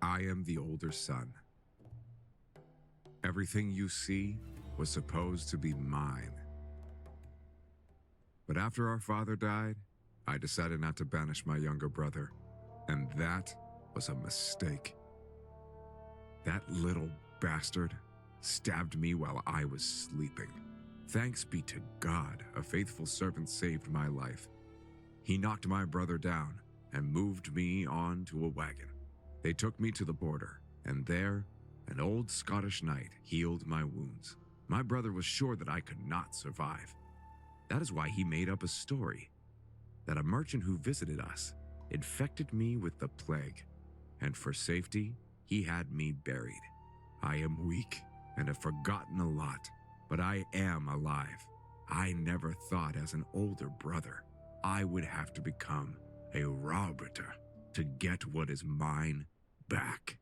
I am the older son. Everything you see was supposed to be mine. But after our father died, I decided not to banish my younger brother, and that was a mistake. That little bastard stabbed me while I was sleeping. Thanks be to God, a faithful servant saved my life. He knocked my brother down and moved me onto a wagon. They took me to the border, and there, an old Scottish knight healed my wounds. My brother was sure that I could not survive. That is why he made up a story that a merchant who visited us infected me with the plague, and for safety, he had me buried. I am weak and have forgotten a lot, but I am alive. I never thought as an older brother I would have to become a Raubritter to get what is mine back.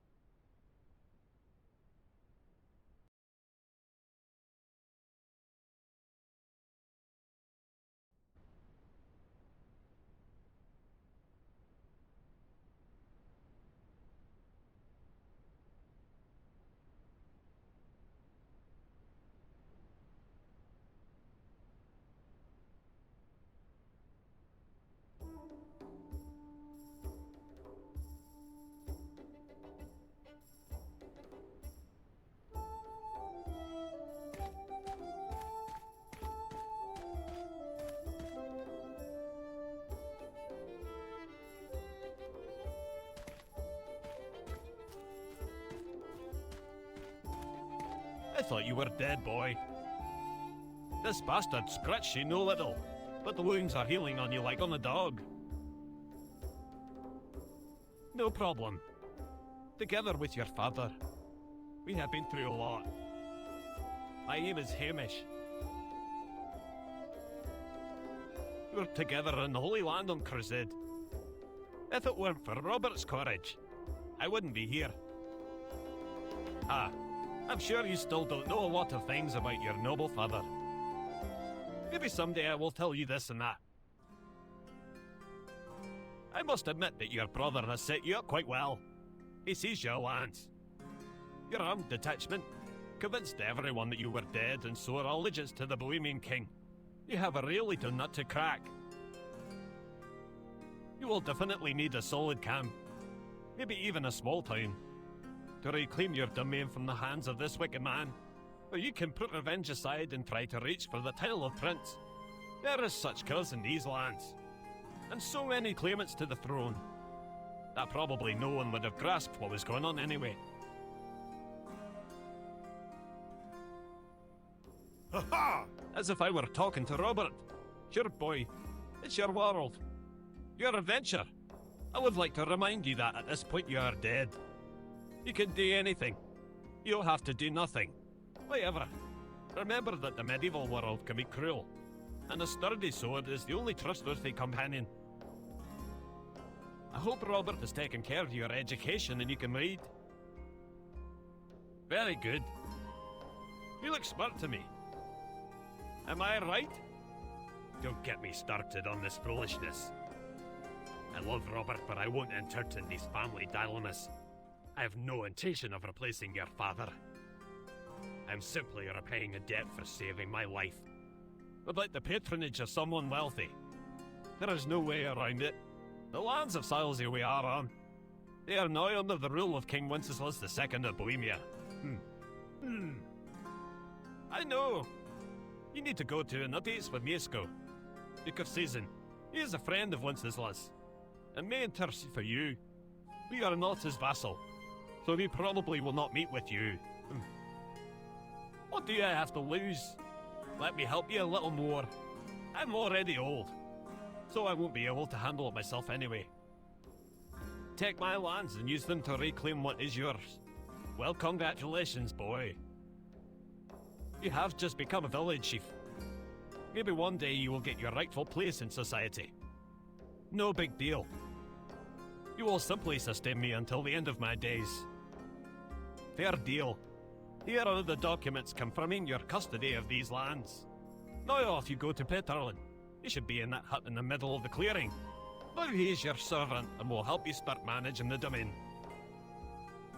I thought you were dead, boy. This bastard scratched you no little, but the wounds are healing on you like on a dog. No problem. Together with your father, we have been through a lot. My name is Hamish. We were together in the Holy Land on Crusade. If it weren't for Robert's courage, I wouldn't be here. I'm sure you still don't know a lot of things about your noble father. Maybe someday I will tell you this and that. I must admit that your brother has set you up quite well. He seized your lands. Your armed detachment convinced everyone that you were dead and swore allegiance to the Bohemian king. You have a real little nut to crack. You will definitely need a solid camp, maybe even a small town, to reclaim your domain from the hands of this wicked man. Or you can put revenge aside and try to reach for the title of prince. There is such cause in these lands, and so many claimants to the throne, that probably no one would have grasped what was going on anyway. Ha-ha! As if I were talking to Robert. Sure, boy. It's your world. Your adventure. I would like to remind you that at this point you are dead. You can do anything. You'll have to do nothing. However, remember that the medieval world can be cruel, and a sturdy sword is the only trustworthy companion. I hope Robert has taken care of your education and you can read. Very good. You look smart to me. Am I right? Don't get me started on this foolishness. I love Robert, but I won't entertain these family dilemmas. I have no intention of replacing your father. I'm simply repaying a debt for saving my life. Without the patronage of someone wealthy, there is no way around it. The lands of Silesy we are on, they are now under the rule of King Wenceslas II of Bohemia. I know. You need to go to an updates with Mieszko, Duke of Season. He is a friend of Wenceslas, and may intercede for you. We are not his vassal, so he probably will not meet with you. What do I have to lose? Let me help you a little more. I'm already old, so I won't be able to handle it myself anyway. Take my lands and use them to reclaim what is yours. Well, congratulations, boy. You have just become a village chief. Maybe one day you will get your rightful place in society. No big deal. You will simply sustain me until the end of my days. Fair deal. Here are the documents confirming your custody of these lands. Now off you go to Peterlin. You should be in that hut in the middle of the clearing. Now he is your servant and will help you start managing the domain.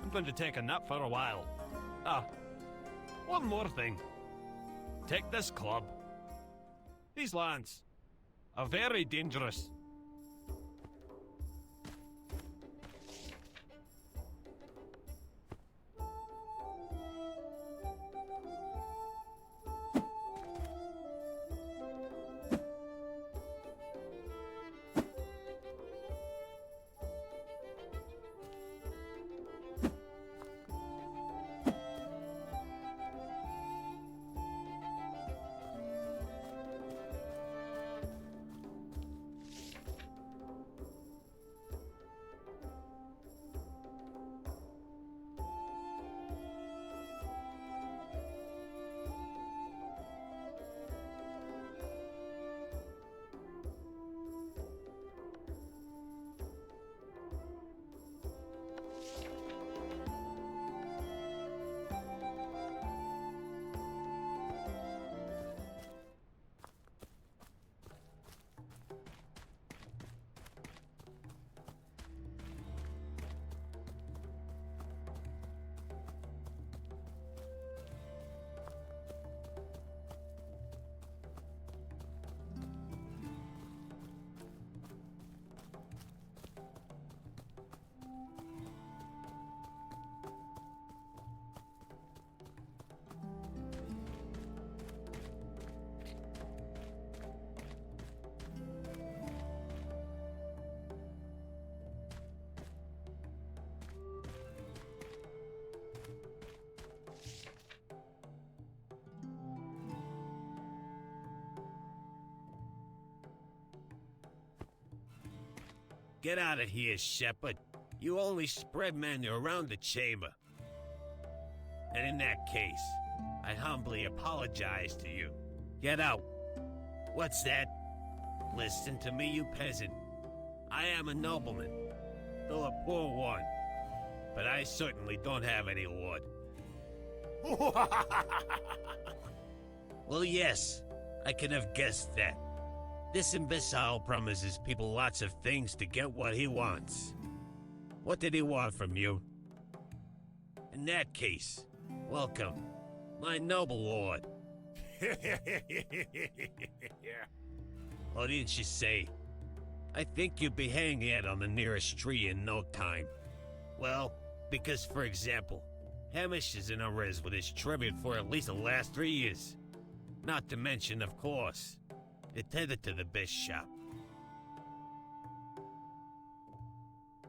I'm going to take a nap for a while. Ah, one more thing. Take this club. These lands are very dangerous. Get out of here, shepherd. You only spread men around the chamber. And in that case, I humbly apologize to you. Get out. What's that? Listen to me, you peasant. I am a nobleman, though a poor one. But I certainly don't have any lord. Well, yes, I could have guessed that. This imbecile promises people lots of things to get what he wants. What did he want from you? In that case, welcome, my noble lord. What didn't you say? I think you'd be hanging out on the nearest tree in no time. Well, because for example, Hamish is in arrears with his tribute for at least the last 3 years. Not to mention, of course, attended to the bishop.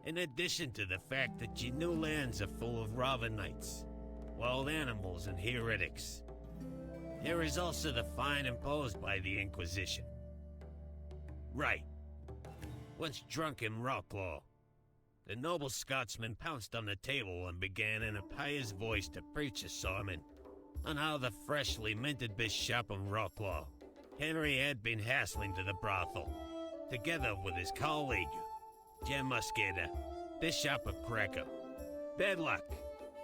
In addition to the fact that your new lands are full of Raubritters, wild animals and heretics, there is also the fine imposed by the Inquisition. Right. Once drunk in Rocklaw, the noble Scotsman pounced on the table and began in a pious voice to preach a sermon on how the freshly minted bishop of Rocklaw, Henry, had been hassling to the brothel, together with his colleague, Jem Mosqueda, Bishop of Cracker. Bad luck,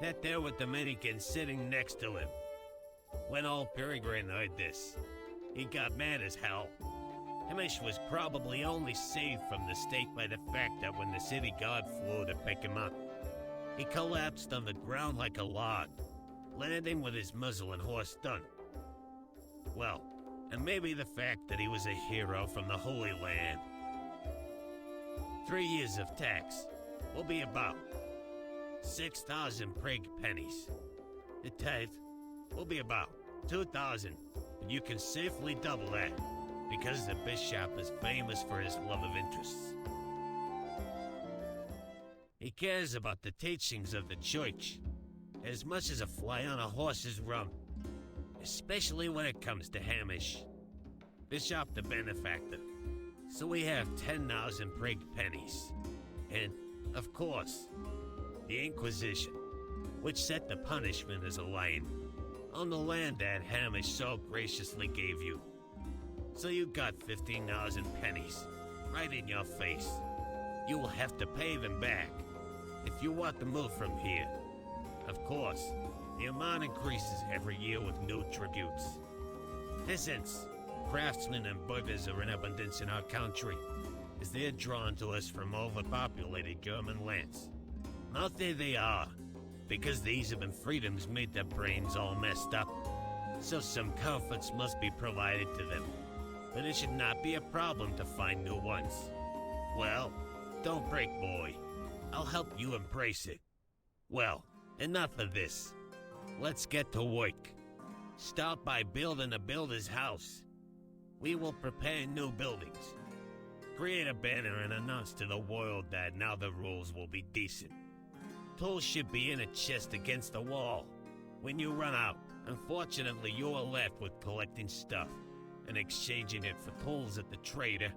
that there with Dominican sitting next to him. When old Peregrine heard this, he got mad as hell. Hamish was probably only saved from the stake by the fact that when the city guard flew to pick him up, he collapsed on the ground like a log, landing with his muzzle and horse done. Well, and maybe the fact that he was a hero from the Holy Land. 3 years of tax will be about 6,000 prig pennies. The tithe will be about 2,000, and you can safely double that, because the bishop is famous for his love of interests. He cares about the teachings of the church as much as a fly on a horse's rump, especially when it comes to Hamish, Bishop the benefactor. So we have 10,000 prig pennies. And, of course, the Inquisition, which set the punishment as a line on the land that Hamish so graciously gave you. So you got 15,000 pennies right in your face. You will have to pay them back if you want to move from here. Of course, the amount increases every year with new tributes. Since craftsmen and burghers are in abundance in our country, as they're drawn to us from overpopulated German lands. Not that they are, because these have been freedoms made their brains all messed up. So some comforts must be provided to them. But it should not be a problem to find new ones. Well, don't break, boy. I'll help you embrace it. Well, enough of this. Let's get to work. Start by building a builder's house. We will prepare new buildings. Create a banner and announce to the world that now the rules will be decent. Tools should be in a chest against the wall. When you run out, unfortunately you are left with collecting stuff and exchanging it for tools at the trader.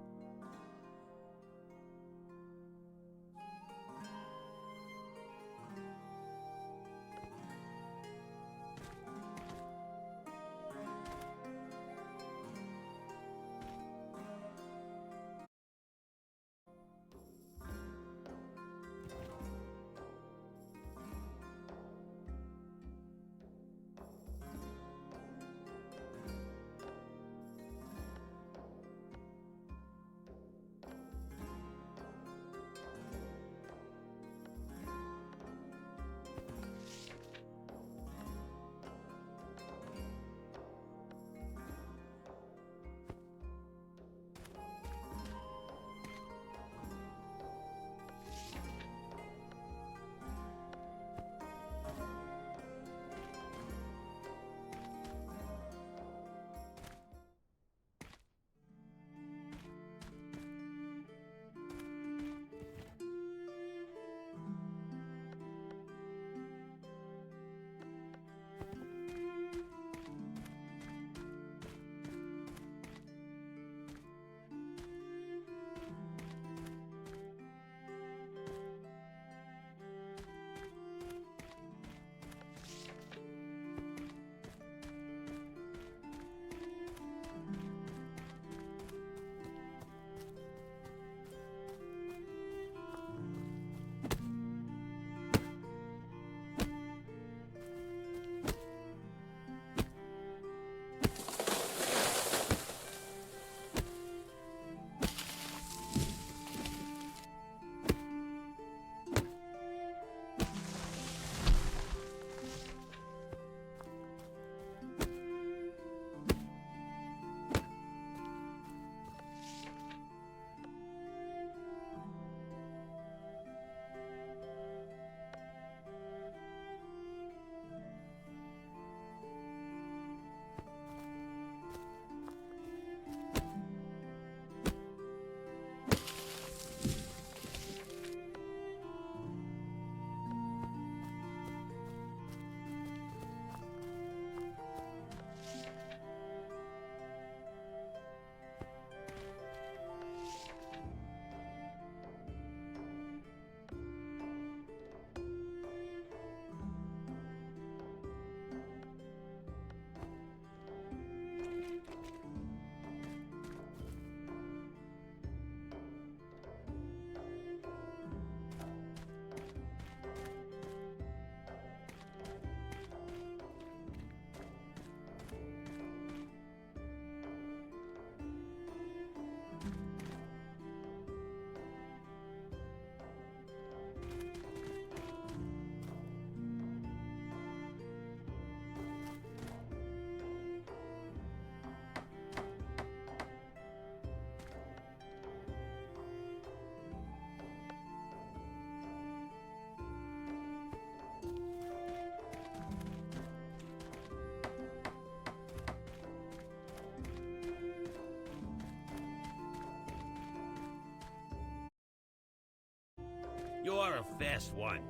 You are a fast one.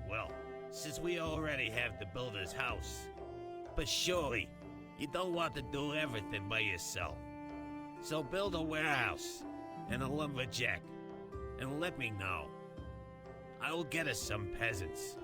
Well, since we already have the builder's house. But surely, you don't want to do everything by yourself. So build a warehouse and a lumberjack, and let me know. I will get us some peasants.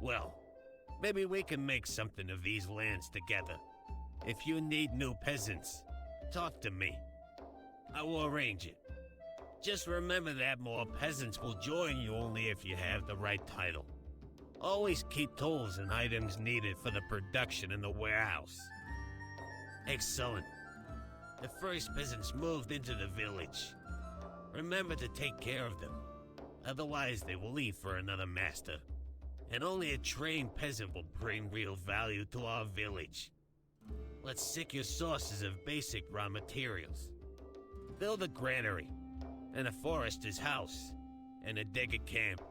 Well, maybe we can make something of these lands together. If you need new peasants, talk to me. I will arrange it. Just remember that more peasants will join you only if you have the right title. Always keep tools and items needed for the production in the warehouse. Excellent. The first peasants moved into the village. Remember to take care of them. Otherwise, they will leave for another master. And only a trained peasant will bring real value to our village. Let's secure sources of basic raw materials. Build a granary, and a forester's house, and a digger camp.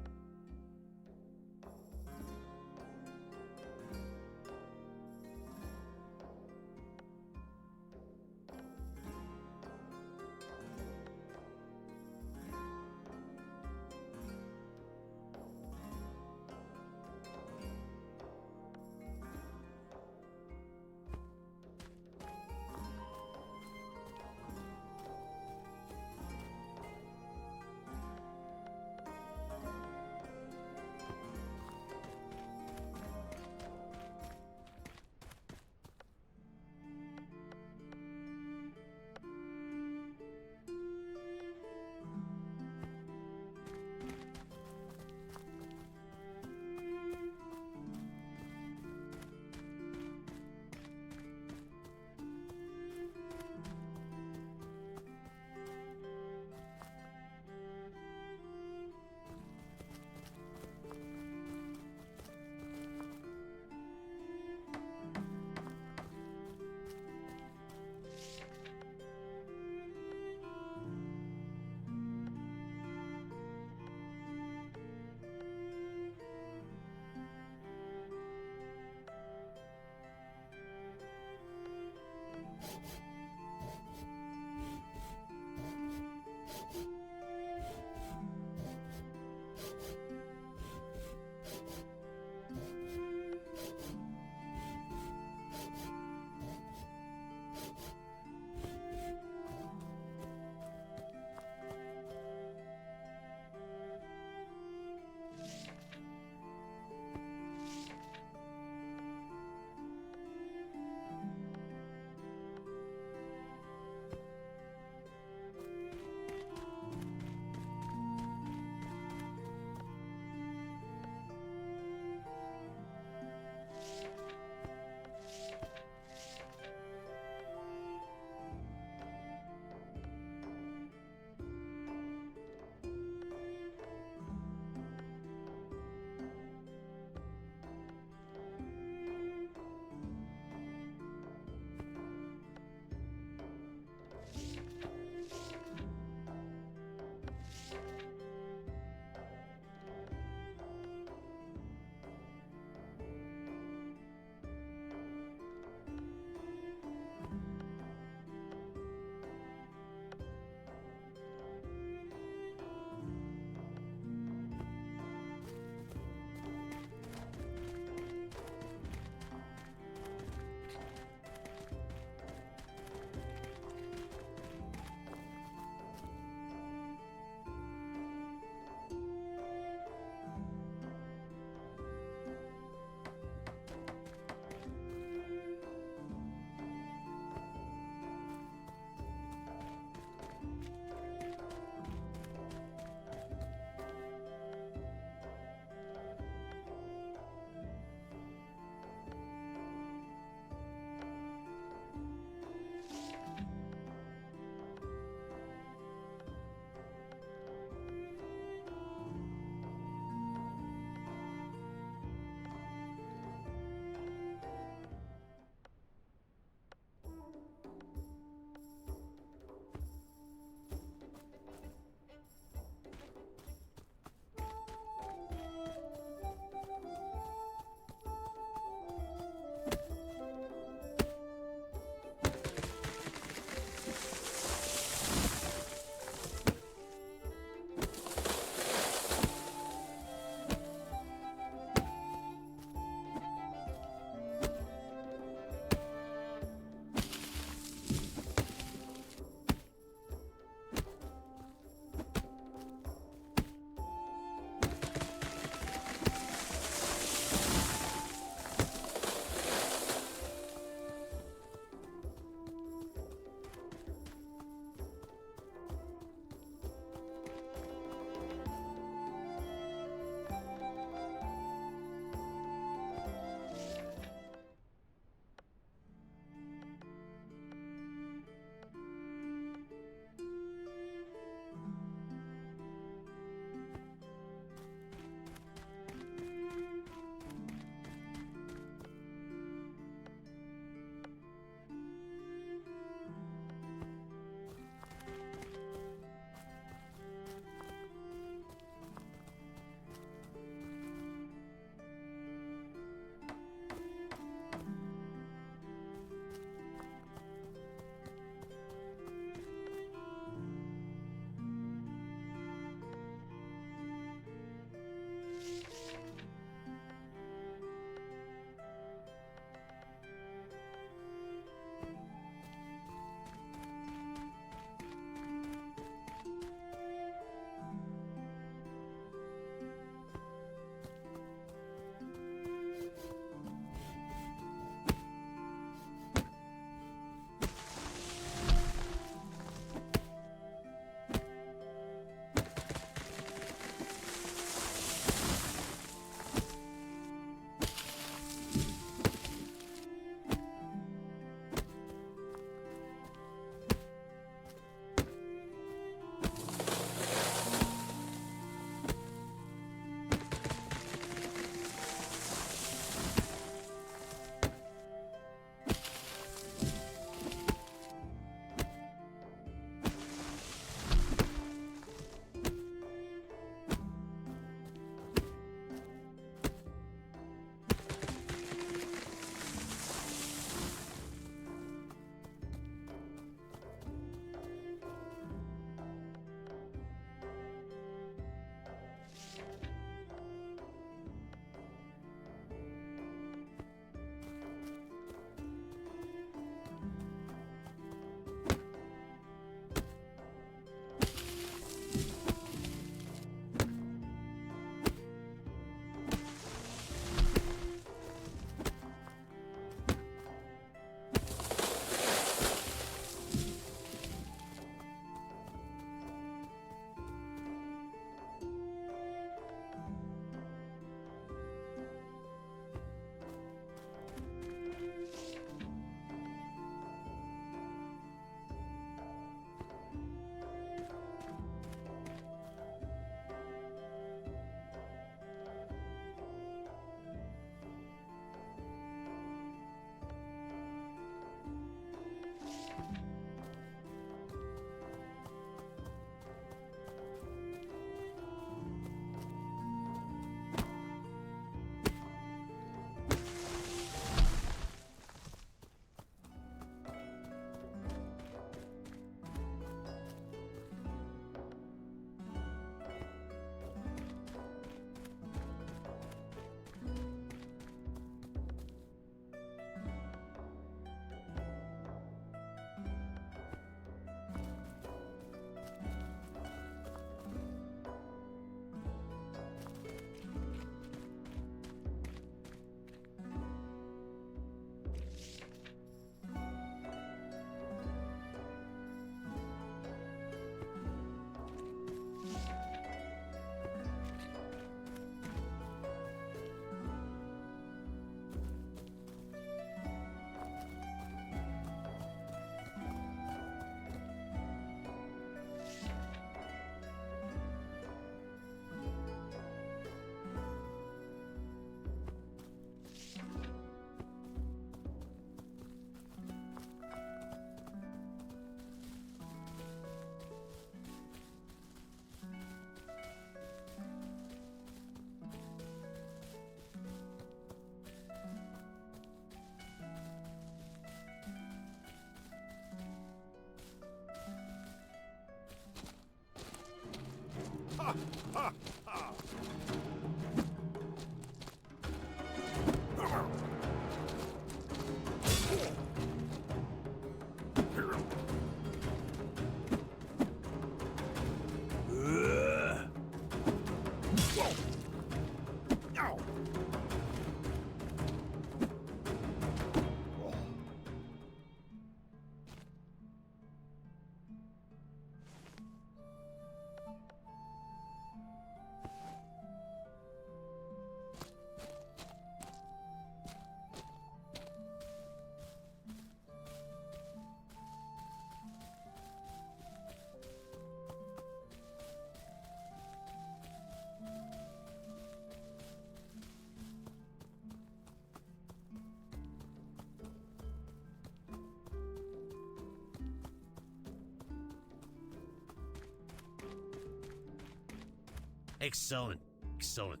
Excellent, excellent.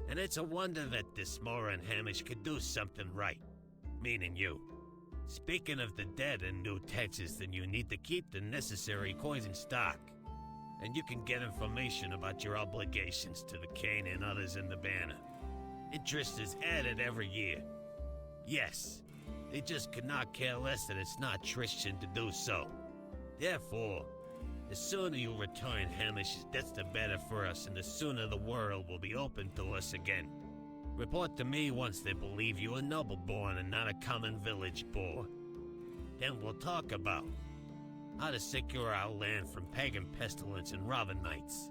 And it's a wonder that this moron Hamish could do something right. Meaning you. Speaking of the dead in New Texas, then you need to keep the necessary coins in stock. And you can get information about your obligations to the Kane and others in the Banner. Interest is added every year. Yes, they just could not care less that it's not Christian to do so. Therefore, the sooner you return Hamish's debts, the better for us, and the sooner the world will be open to us again. Report to me once they believe you a noble-born and not a common village boor. Then we'll talk about how to secure our land from pagan pestilence and robber knights.